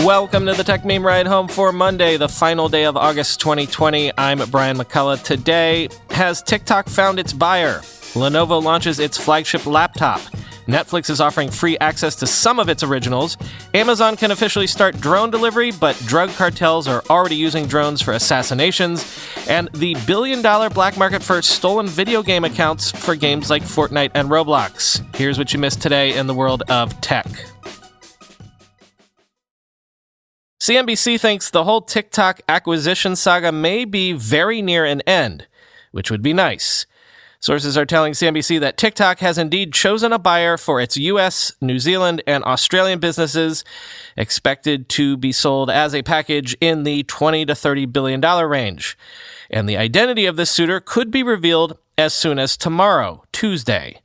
Welcome to the Tech Meme Ride Home for Monday, the final day of August 2020. I'm Brian McCullough. Today, has TikTok found its buyer? Lenovo launches its flagship laptop. Netflix is offering free access to some of its originals. Amazon can officially start drone delivery, but drug cartels are already using drones for assassinations. And the billion-dollar black market for stolen video game accounts for games like Fortnite and Roblox. Here's what you missed today in the world of tech. CNBC thinks the whole TikTok acquisition saga may be very near an end, which would be nice. Sources are telling CNBC that TikTok has indeed chosen a buyer for its US, New Zealand, and Australian businesses, expected to be sold as a package in the $20 to $30 billion range. And the identity of this suitor could be revealed as soon as tomorrow, Tuesday.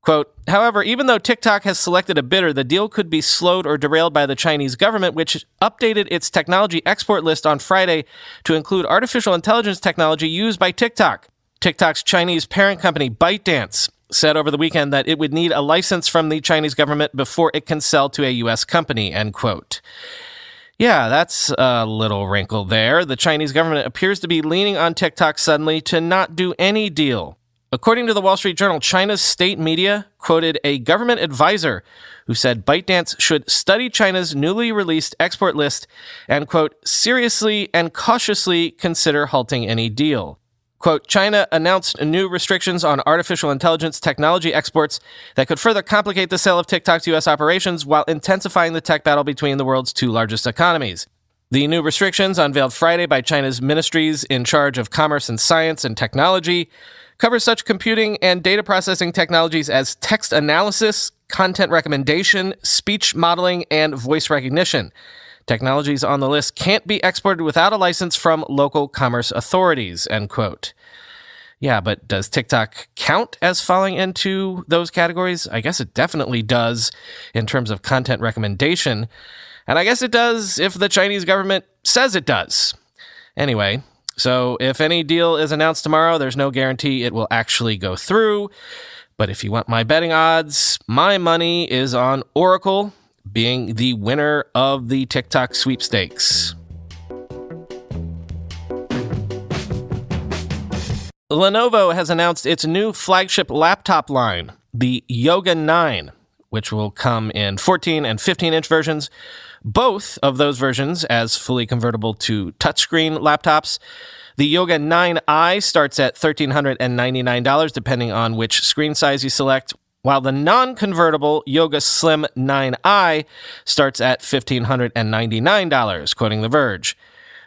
Quote, however, even though TikTok has selected a bidder, the deal could be slowed or derailed by the Chinese government, which updated its technology export list on Friday to include artificial intelligence technology used by TikTok. TikTok's Chinese parent company, ByteDance, said over the weekend that it would need a license from the Chinese government before it can sell to a U.S. company, end quote. Yeah, that's a little wrinkle there. The Chinese government appears to be leaning on TikTok suddenly to not do any deal. According to the Wall Street Journal, China's state media quoted a government advisor who said ByteDance should study China's newly released export list and, quote, seriously and cautiously consider halting any deal. Quote, China announced new restrictions on artificial intelligence technology exports that could further complicate the sale of TikTok's U.S. operations while intensifying the tech battle between the world's two largest economies. The new restrictions, unveiled Friday by China's ministries in charge of commerce and science and technology, cover such computing and data processing technologies as text analysis, content recommendation, speech modeling, and voice recognition. Technologies on the list can't be exported without a license from local commerce authorities, end quote. Yeah, but does TikTok count as falling into those categories? I guess it definitely does in terms of content recommendation. And I guess it does if the Chinese government says it does. Anyway, so if any deal is announced tomorrow, there's no guarantee it will actually go through. But if you want my betting odds, my money is on Oracle being the winner of the TikTok sweepstakes. Lenovo has announced its new flagship laptop line, the Yoga 9, which will come in 14 and 15-inch versions, both of those versions as fully convertible to touchscreen laptops. The Yoga 9i starts at $1,399, depending on which screen size you select, while the non-convertible Yoga Slim 9i starts at $1,599, quoting The Verge.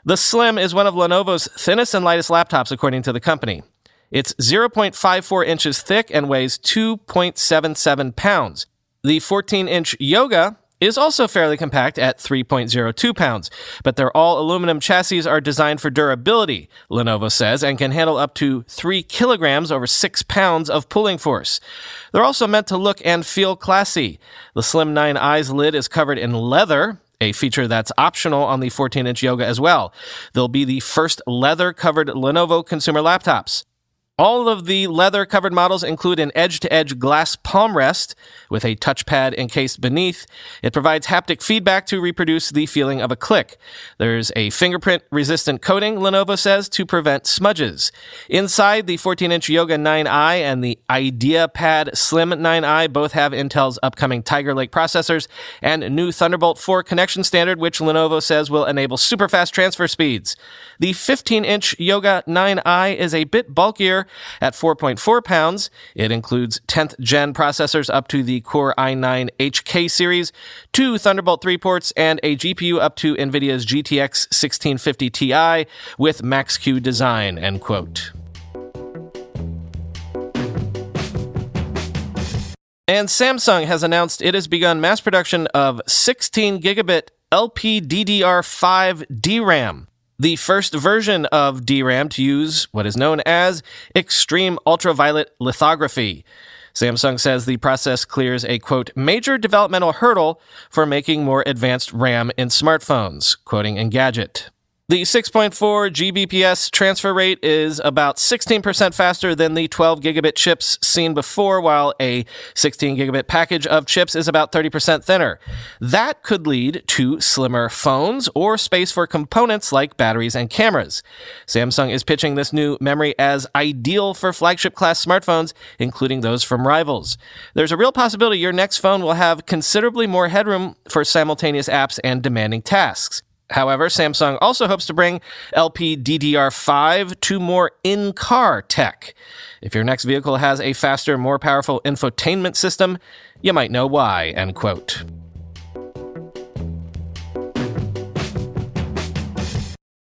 The Slim is one of Lenovo's thinnest and lightest laptops, according to the company. It's 0.54 inches thick and weighs 2.77 pounds. The 14-inch Yoga is also fairly compact at 3.02 pounds, but their all-aluminum chassis are designed for durability, Lenovo says, and can handle up to 3 kilograms over 6 pounds of pulling force. They're also meant to look and feel classy. The Slim 9i's lid is covered in leather, a feature that's optional on the 14-inch Yoga as well. They'll be the first leather-covered Lenovo consumer laptops. All of the leather-covered models include an edge-to-edge glass palm rest with a touchpad encased beneath. It provides haptic feedback to reproduce the feeling of a click. There's a fingerprint-resistant coating, Lenovo says, to prevent smudges. Inside, the 14-inch Yoga 9i and the IdeaPad Slim 9i both have Intel's upcoming Tiger Lake processors and new Thunderbolt 4 connection standard, which Lenovo says will enable super-fast transfer speeds. The 15-inch Yoga 9i is a bit bulkier at 4.4 pounds. It includes 10th gen processors up to the Core i9 HK series, 2 Thunderbolt 3 ports, and a GPU up to NVIDIA's GTX 1650 Ti with Max-Q design, end quote. And Samsung has announced it has begun mass production of 16 gigabit LPDDR5 DRAM, the first version of DRAM to use what is known as extreme ultraviolet lithography. Samsung says the process clears a, quote, major developmental hurdle for making more advanced RAM in smartphones, quoting Engadget. The 6.4 Gbps transfer rate is about 16% faster than the 12 gigabit chips seen before, while a 16 gigabit package of chips is about 30% thinner. That could lead to slimmer phones or space for components like batteries and cameras. Samsung is pitching this new memory as ideal for flagship-class smartphones, including those from rivals. There's a real possibility your next phone will have considerably more headroom for simultaneous apps and demanding tasks. However, Samsung also hopes to bring LPDDR5 to more in-car tech. If your next vehicle has a faster, more powerful infotainment system, you might know why, end quote.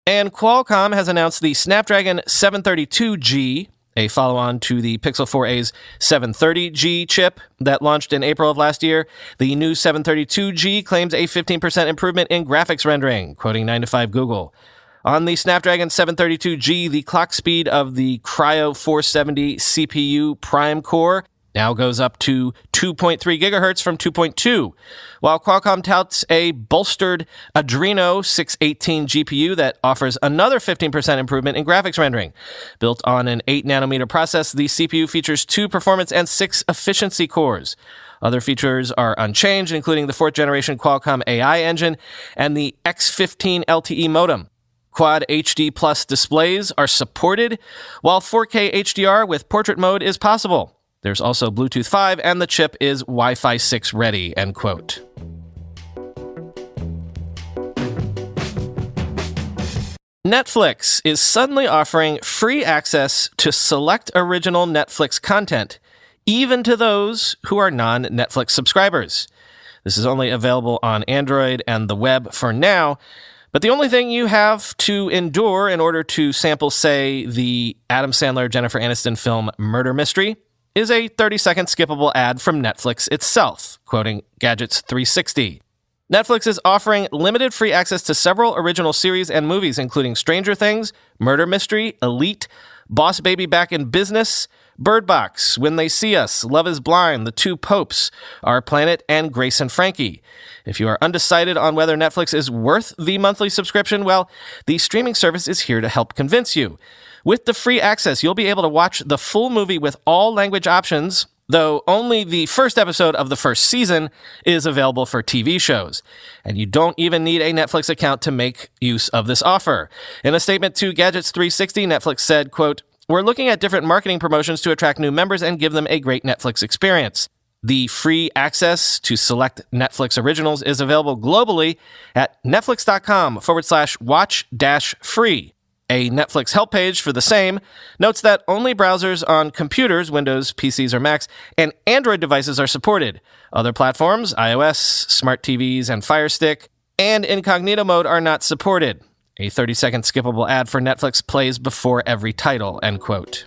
And Qualcomm has announced the Snapdragon 732G, a follow-on to the Pixel 4a's 730G chip that launched in April of last year. The new 732G claims a 15% improvement in graphics rendering, quoting 9to5 Google. On the Snapdragon 732G, the clock speed of the Cryo 470 CPU Prime Core now goes up to 2.3 gigahertz from 2.2, while Qualcomm touts a bolstered Adreno 618 GPU that offers another 15% improvement in graphics rendering. Built on an 8-nanometer process, the CPU features 2 performance and 6 efficiency cores. Other features are unchanged, including the 4th-generation Qualcomm AI engine and the X15 LTE modem. Quad HD Plus displays are supported, while 4K HDR with portrait mode is possible. There's also Bluetooth 5, and the chip is Wi-Fi 6 ready, end quote. Netflix is suddenly offering free access to select original Netflix content, even to those who are non-Netflix subscribers. This is only available on Android and the web for now, but the only thing you have to endure in order to sample, say, the Adam Sandler, Jennifer Aniston film Murder Mystery is a 30-second skippable ad from Netflix itself, quoting Gadgets 360. Netflix is offering limited free access to several original series and movies, including Stranger Things, Murder Mystery, Elite, Boss Baby Back in Business, Bird Box, When They See Us, Love is Blind, The Two Popes, Our Planet, and Grace and Frankie. If you are undecided on whether Netflix is worth the monthly subscription, well, the streaming service is here to help convince you. With the free access, you'll be able to watch the full movie with all language options, though only the first episode of the first season is available for TV shows. And you don't even need a Netflix account to make use of this offer. In a statement to Gadgets 360, Netflix said, quote, "We're looking at different marketing promotions to attract new members and give them a great Netflix experience. The free access to select Netflix originals is available globally at netflix.com/watch-free. A Netflix help page for the same notes that only browsers on computers, Windows, PCs, or Macs, and Android devices are supported. Other platforms, iOS, smart TVs, and Fire Stick, and incognito mode are not supported. A 30-second skippable ad for Netflix plays before every title," end quote.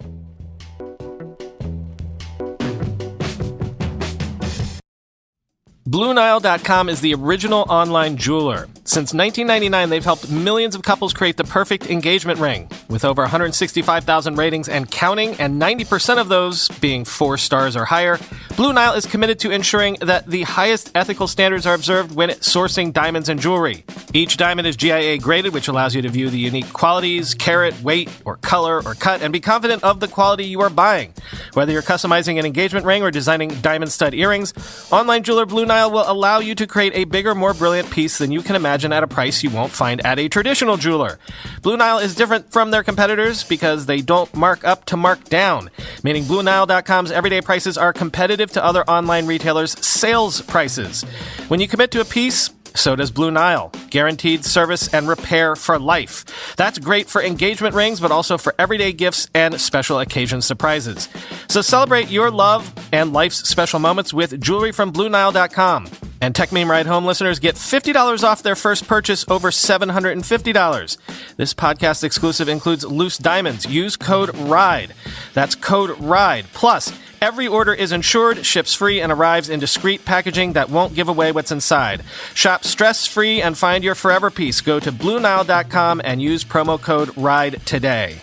BlueNile.com is the original online jeweler. Since 1999, they've helped millions of couples create the perfect engagement ring, with over 165,000 ratings and counting, and 90% of those being 4 stars or higher. Blue Nile is committed to ensuring that the highest ethical standards are observed when sourcing diamonds and jewelry. Each diamond is GIA graded, which allows you to view the unique qualities, carat, weight, or color, or cut, and be confident of the quality you are buying. Whether you're customizing an engagement ring or designing diamond stud earrings, online jeweler Blue Nile will allow you to create a bigger, more brilliant piece than you can imagine at a price you won't find at a traditional jeweler. Blue Nile is different from their competitors because they don't mark up to mark down, meaning BlueNile.com's everyday prices are competitive to other online retailers' sales prices. When you commit to a piece, so does Blue Nile. Guaranteed service and repair for life. That's great for engagement rings, but also for everyday gifts and special occasion surprises. So celebrate your love and life's special moments with jewelry from BlueNile.com. And Tech Meme Ride Home listeners get $50 off their first purchase over $750. This podcast exclusive includes loose diamonds. Use code RIDE. That's code RIDE. Plus, every order is insured, ships free, and arrives in discreet packaging that won't give away what's inside. Shop stress-free and find your forever piece. Go to BlueNile.com and use promo code RIDE today.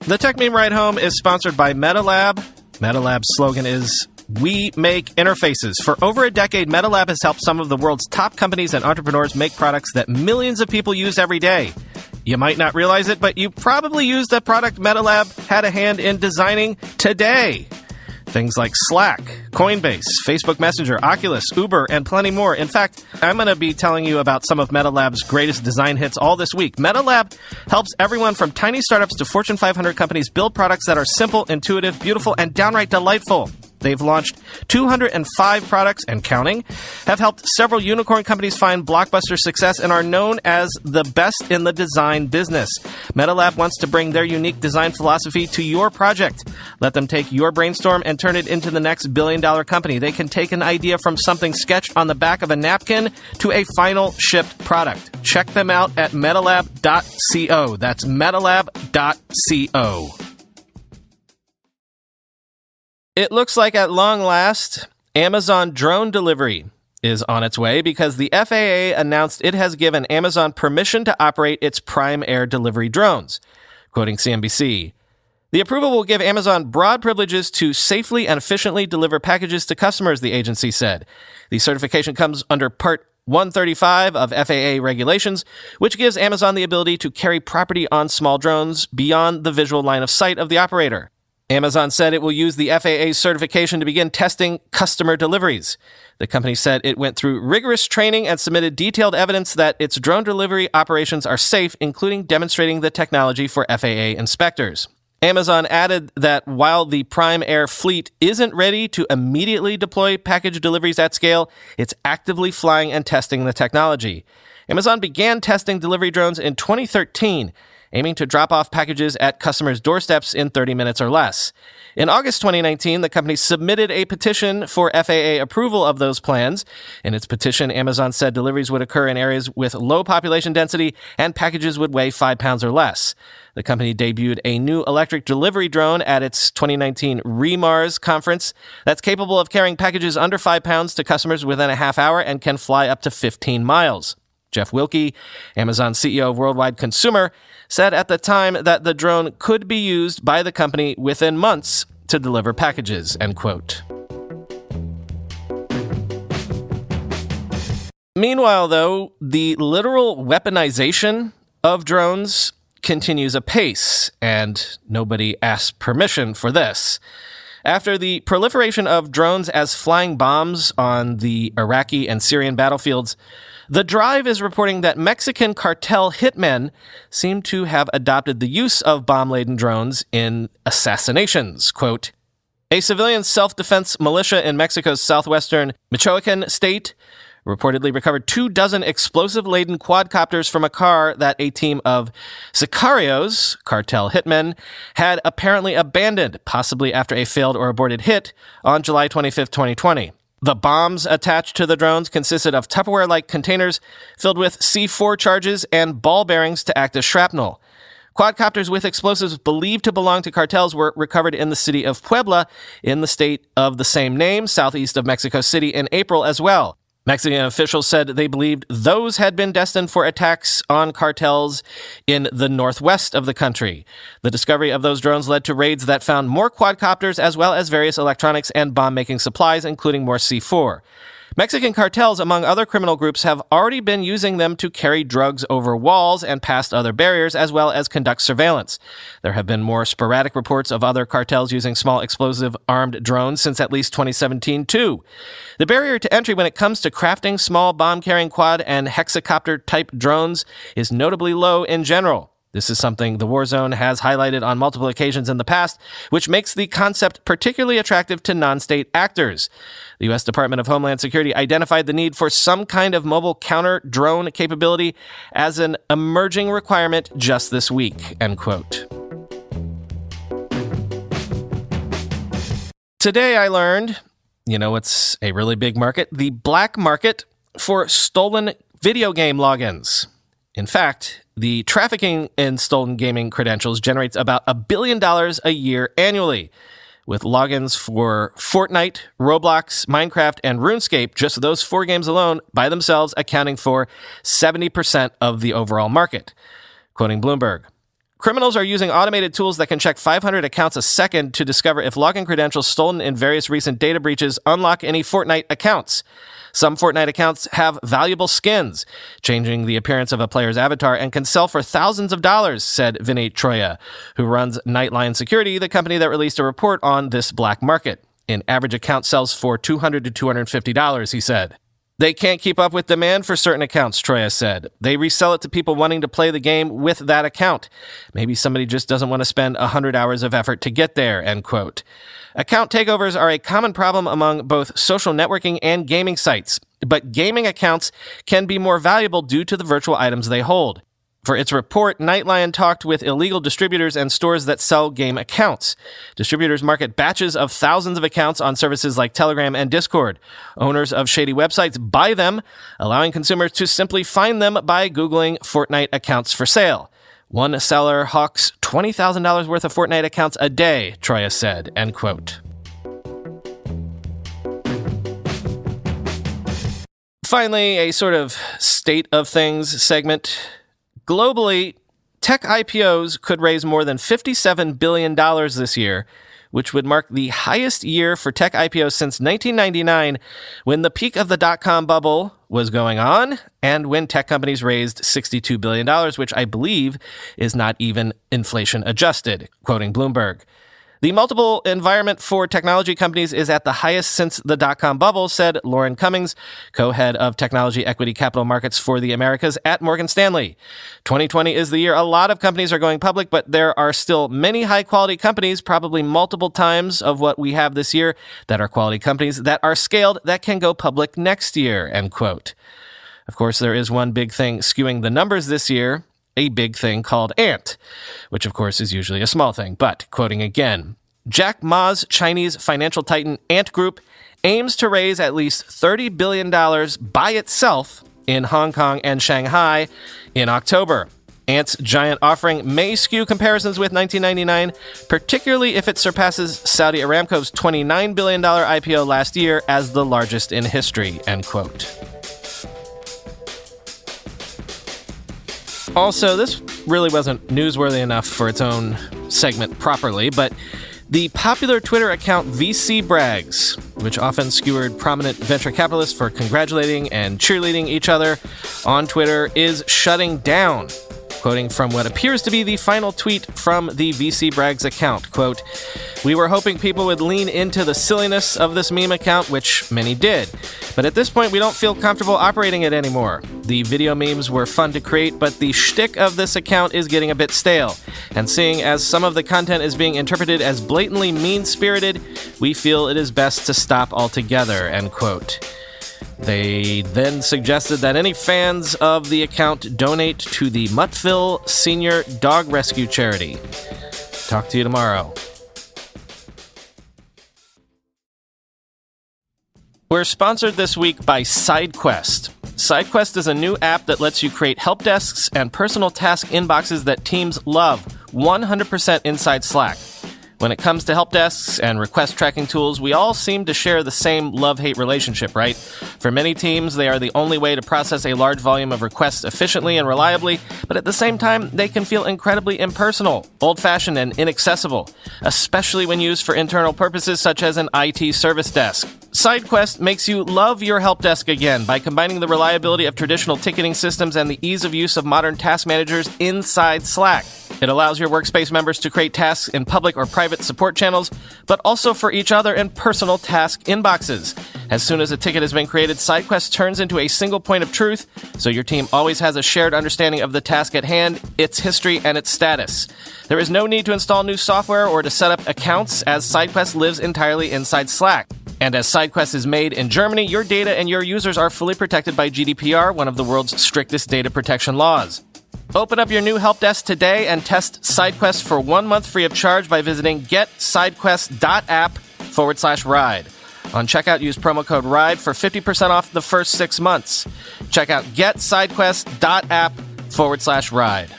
The Tech Meme Ride Home is sponsored by MetaLab. MetaLab's slogan is, We make interfaces. For over a decade, MetaLab has helped some of the world's top companies and entrepreneurs make products that millions of people use every day. You might not realize it, but you probably used the product MetaLab had a hand in designing today. Things like Slack, Coinbase, Facebook Messenger, Oculus, Uber, and plenty more. In fact, I'm going to be telling you about some of MetaLab's greatest design hits all this week. MetaLab helps everyone from tiny startups to Fortune 500 companies build products that are simple, intuitive, beautiful, and downright delightful. They've launched 205 products and counting, have helped several unicorn companies find blockbuster success, and are known as the best in the design business. MetaLab wants to bring their unique design philosophy to your project. Let them take your brainstorm and turn it into the next billion-dollar company. They can take an idea from something sketched on the back of a napkin to a final shipped product. Check them out at MetaLab.co. That's MetaLab.co. It looks like at long last, Amazon drone delivery is on its way because the FAA announced it has given Amazon permission to operate its Prime Air delivery drones. Quoting CNBC, the approval will give Amazon broad privileges to safely and efficiently deliver packages to customers, the agency said. The certification comes under Part 135 of FAA regulations, which gives Amazon the ability to carry property on small drones beyond the visual line of sight of the operator. Amazon said it will use the FAA certification to begin testing customer deliveries. The company said it went through rigorous training and submitted detailed evidence that its drone delivery operations are safe, including demonstrating the technology for FAA inspectors. Amazon added that while the Prime Air fleet isn't ready to immediately deploy package deliveries at scale, it's actively flying and testing the technology. Amazon began testing delivery drones in 2013, aiming to drop off packages at customers' doorsteps in 30 minutes or less. In August 2019, the company submitted a petition for FAA approval of those plans. In its petition, Amazon said deliveries would occur in areas with low population density and packages would weigh 5 pounds or less. The company debuted a new electric delivery drone at its 2019 REMARS conference that's capable of carrying packages under 5 pounds to customers within a half hour and can fly up to 15 miles. Jeff Wilke, Amazon CEO of Worldwide Consumer, said at the time that the drone could be used by the company within months to deliver packages, end quote. Meanwhile, though, the literal weaponization of drones continues apace, and nobody asked permission for this. After the proliferation of drones as flying bombs on the Iraqi and Syrian battlefields, The Drive is reporting that Mexican cartel hitmen seem to have adopted the use of bomb-laden drones in assassinations. Quote, a civilian self-defense militia in Mexico's southwestern Michoacan state reportedly recovered 24 explosive-laden quadcopters from a car that a team of sicarios, cartel hitmen, had apparently abandoned, possibly after a failed or aborted hit, on July 25, 2020. The bombs attached to the drones consisted of Tupperware-like containers filled with C4 charges and ball bearings to act as shrapnel. Quadcopters with explosives believed to belong to cartels were recovered in the city of Puebla in the state of the same name, southeast of Mexico City, in April as well. Mexican officials said they believed those had been destined for attacks on cartels in the northwest of the country. The discovery of those drones led to raids that found more quadcopters as well as various electronics and bomb-making supplies, including more C4. Mexican cartels, among other criminal groups, have already been using them to carry drugs over walls and past other barriers, as well as conduct surveillance. There have been more sporadic reports of other cartels using small explosive armed drones since at least 2017, too. The barrier to entry when it comes to crafting small bomb-carrying quad and hexacopter-type drones is notably low in general. This is something the war zone has highlighted on multiple occasions in the past, which makes the concept particularly attractive to non-state actors. The U.S. Department of Homeland Security identified the need for some kind of mobile counter-drone capability as an emerging requirement just this week, end quote. Today I learned, it's a really big market, the black market for stolen video game logins. In fact, the trafficking in stolen gaming credentials generates about $1 billion a year annually, with logins for Fortnite, Roblox, Minecraft, and RuneScape, just those 4 games alone, by themselves accounting for 70% of the overall market. Quoting Bloomberg, Criminals are using automated tools that can check 500 accounts a second to discover if login credentials stolen in various recent data breaches unlock any Fortnite accounts. Some Fortnite accounts have valuable skins, changing the appearance of a player's avatar, and can sell for thousands of dollars, said Vinay Troya, who runs Nightline Security, the company that released a report on this black market. An average account sells for $200 to $250, he said. They can't keep up with demand for certain accounts, Troya said. They resell it to people wanting to play the game with that account. Maybe somebody just doesn't want to spend 100 hours of effort to get there, end quote. Account takeovers are a common problem among both social networking and gaming sites, but gaming accounts can be more valuable due to the virtual items they hold. For its report, Nightline talked with illegal distributors and stores that sell game accounts. Distributors market batches of thousands of accounts on services like Telegram and Discord. Owners of shady websites buy them, allowing consumers to simply find them by Googling Fortnite accounts for sale. One seller hawks $20,000 worth of Fortnite accounts a day, Troya said, end quote. Finally, a sort of state of things segment. Globally, tech IPOs could raise more than $57 billion this year, which would mark the highest year for tech IPOs since 1999, when the peak of the dot-com bubble was going on, and when tech companies raised $62 billion, which I believe is not even inflation adjusted, quoting Bloomberg. The multiple environment for technology companies is at the highest since the dot-com bubble, said Lauren Cummings, co-head of technology equity capital markets for the Americas at Morgan Stanley. 2020 is the year a lot of companies are going public, but there are still many high-quality companies, probably multiple times of what we have this year, that are quality companies that are scaled that can go public next year, end quote. Of course, there is one big thing skewing the numbers this year, a big thing called Ant, which of course is usually a small thing. But, quoting again, Jack Ma's Chinese financial titan Ant Group aims to raise at least $30 billion by itself in Hong Kong and Shanghai in October. Ant's giant offering may skew comparisons with 1999, particularly if it surpasses Saudi Aramco's $29 billion IPO last year as the largest in history, end quote. Also, this really wasn't newsworthy enough for its own segment properly, but the popular Twitter account VC Brags, which often skewered prominent venture capitalists for congratulating and cheerleading each other on Twitter, is shutting down. Quoting from what appears to be the final tweet from the VC Brags account, quote, "We were hoping people would lean into the silliness of this meme account, which many did. But at this point, we don't feel comfortable operating it anymore. The video memes were fun to create, but the shtick of this account is getting a bit stale. And seeing as some of the content is being interpreted as blatantly mean-spirited, we feel it is best to stop altogether," end quote. They then suggested that any fans of the account donate to the Muttville Senior Dog Rescue Charity. Talk to you tomorrow. We're sponsored this week by SideQuest. SideQuest is a new app that lets you create help desks and personal task inboxes that teams love, 100% inside Slack. When it comes to help desks and request tracking tools, we all seem to share the same love-hate relationship, right? For many teams, they are the only way to process a large volume of requests efficiently and reliably, but at the same time, they can feel incredibly impersonal, old-fashioned, and inaccessible, especially when used for internal purposes such as an IT service desk. SideQuest makes you love your help desk again by combining the reliability of traditional ticketing systems and the ease of use of modern task managers inside Slack. It allows your workspace members to create tasks in public or private support channels, but also for each other in personal task inboxes. As soon as a ticket has been created, SideQuest turns into a single point of truth, so your team always has a shared understanding of the task at hand, its history, and its status. There is no need to install new software or to set up accounts, as SideQuest lives entirely inside Slack. And as SideQuest is made in Germany, your data and your users are fully protected by GDPR, one of the world's strictest data protection laws. Open up your new help desk today and test SideQuest for 1 month free of charge by visiting GetSideQuest.app/ride. On checkout, use promo code RIDE for 50% off the first 6 months. Check out GetSideQuest.app/ride.